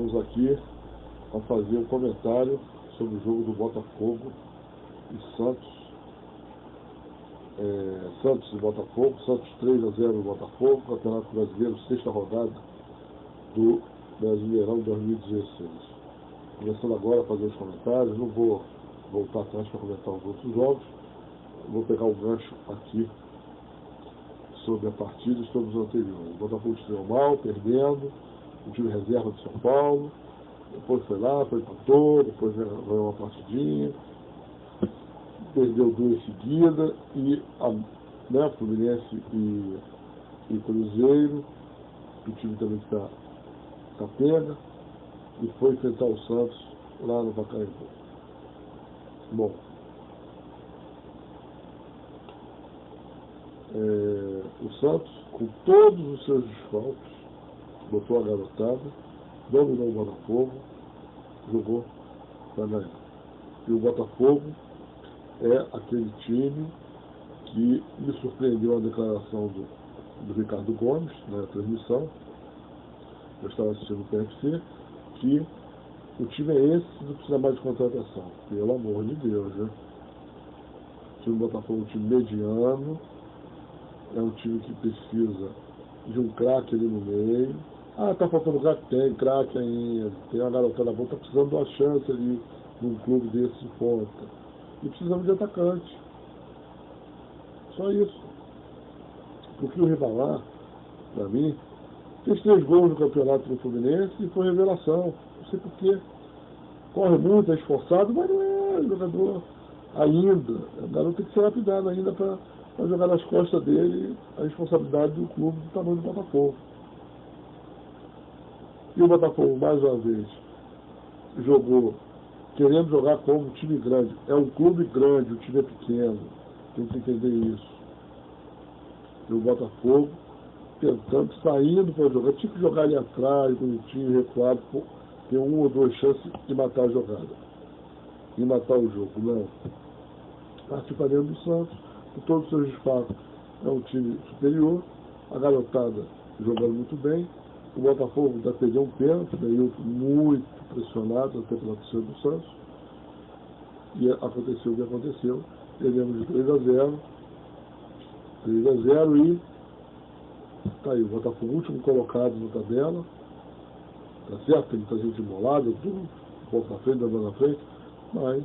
Estamos aqui a fazer um comentário sobre o jogo do Botafogo e Santos. Santos e Botafogo, Santos 3-0 no Botafogo, Campeonato Brasileiro, sexta rodada do Brasileirão 2016. Começando agora a fazer os comentários, não vou voltar atrás para comentar os outros jogos, vou pegar o gancho aqui sobre a partida e sobre os anteriores. O Botafogo estreou mal, perdendo, o time reserva de São Paulo, depois foi lá, foi empatou, depois ganhou uma partidinha, perdeu duas seguidas, e Fluminense e Cruzeiro, o time também está capenga, e foi enfrentar o Santos lá no Pacaembu. Bom, o Santos, com todos os seus desfalques, botou a garotada, dominou o Botafogo, jogou para ganhar. E o Botafogo é aquele time que me surpreendeu a declaração do Ricardo Gomes na transmissão. Eu estava assistindo o PFC, que o time é esse, não precisa mais de contratação. Pelo amor de Deus, né? O time do Botafogo é um time mediano, é um time que precisa de um craque ali no meio. Tá faltando craque? Tem craque ainda, tem uma garotada boa, tá precisando de uma chance ali num clube desse de ponta. E precisamos de atacante. Só isso. Porque o Ribamar, para mim, fez 3 gols no campeonato do Fluminense e foi revelação. Não sei porquê. Corre muito, é esforçado, mas não é jogador ainda. O garoto tem que ser lapidado ainda para jogar nas costas dele a responsabilidade do clube do tamanho do Botafogo. E o Botafogo, mais uma vez, jogou querendo jogar como um time grande. É um clube grande, o time é pequeno. Tem que entender isso. E o Botafogo tentando, saindo para jogar. Tinha que jogar ali atrás, com o time recuado, ter 1 ou 2 chances de matar a jogada. E matar o jogo. Não. Participa dentro do Santos, com todos os seus desfalques. É um time superior. A garotada jogando muito bem. O Botafogo já perdeu um pênalti, daí muito pressionado até pela torcida do Santos. E aconteceu o que aconteceu. Perdemos de 3-0. 3-0 e tá aí, o Botafogo último colocado na tabela. Tá certo, tem muita gente embolada, tudo um pouco na frente, andando na frente, mas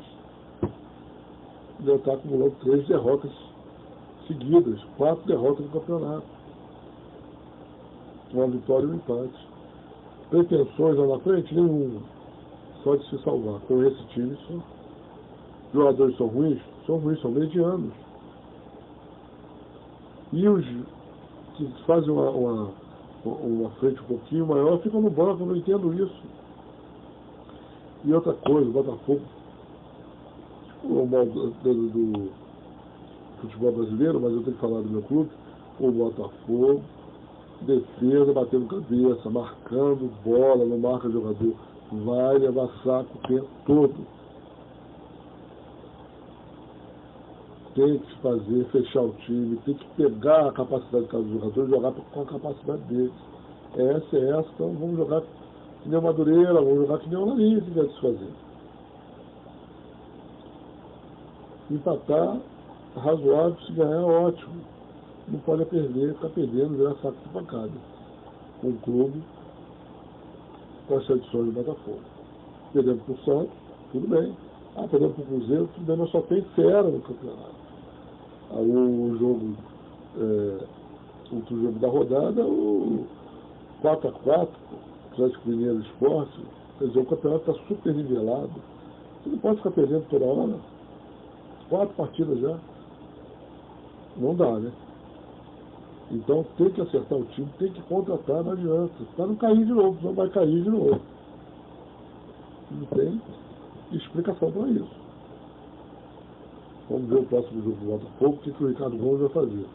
já está acumulando 3 derrotas seguidas, 4 derrotas no campeonato. Uma vitória e um empate. Pretensões lá na frente? Nenhuma. Só de se salvar. Com esse time, só. Jogadores são ruins? São ruins, são medianos. E os que fazem uma frente um pouquinho maior ficam no banco, eu não entendo isso. E outra coisa, o Botafogo, o mal do futebol brasileiro, mas eu tenho que falar do meu clube, o Botafogo, defesa, batendo cabeça, marcando bola, não marca jogador, vai levar saco o tempo todo. Tem que fazer, fechar o time, tem que pegar a capacidade de cada jogador e jogar com a capacidade deles. Essa, então vamos jogar que nem o Madureira, vamos jogar que nem o Larinha que deve se fazer. Empatar, razoável, se ganhar, ótimo. Não pode perder, ficar perdendo, virar saco de pancada. Com o clube, com as tradições do Botafogo. Perdendo para o Santos, tudo bem. Perdendo para o Cruzeiro, tudo bem, mas só tem fera no campeonato. O jogo, outro jogo da rodada, o 4-4, Atlético Mineiro Esporte, quer dizer, o campeonato está super nivelado. Você não pode ficar perdendo toda hora. 4 partidas já. Não dá, né? Então tem que acertar o time, tem que contratar, não adianta. Para não cair de novo, não vai cair de novo. Não tem explicação para isso. Vamos ver o próximo jogo do Botafogo, o que o Ricardo Gomes vai fazer.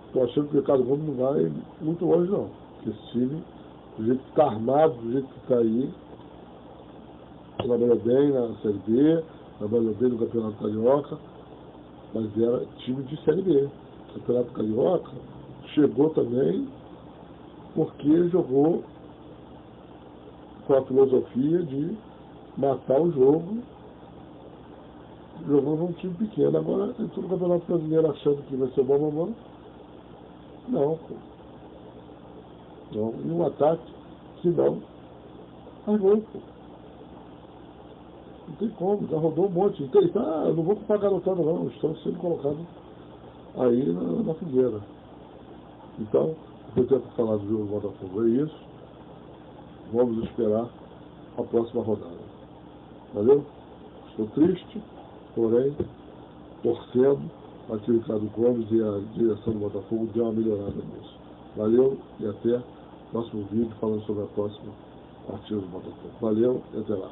Estou achando que o Ricardo Gomes não vai muito longe não. Porque esse time, do jeito que está armado, do jeito que está aí, trabalhou bem na Série B, trabalhou bem no Campeonato Carioca, mas era time de Série B. Campeonato Carioca chegou também porque jogou com a filosofia de matar o jogo, jogando um time pequeno. Agora tem todo o Campeonato Brasileiro achando que vai ser bom, mamão. Não, pô. Não. E um ataque, se não, faz gol, pô. Não tem como, já rodou um monte. Então, eu não vou culpar a garotada não, estão sendo colocados aí na fogueira. Então, o que eu tenho para falar do jogo do Botafogo é isso. Vamos esperar a próxima rodada. Valeu? Estou triste, porém, torcendo para que o Ricardo Gomes e a direção do Botafogo dê uma melhorada nisso. Valeu e até o próximo vídeo falando sobre a próxima partida do Botafogo. Valeu e até lá.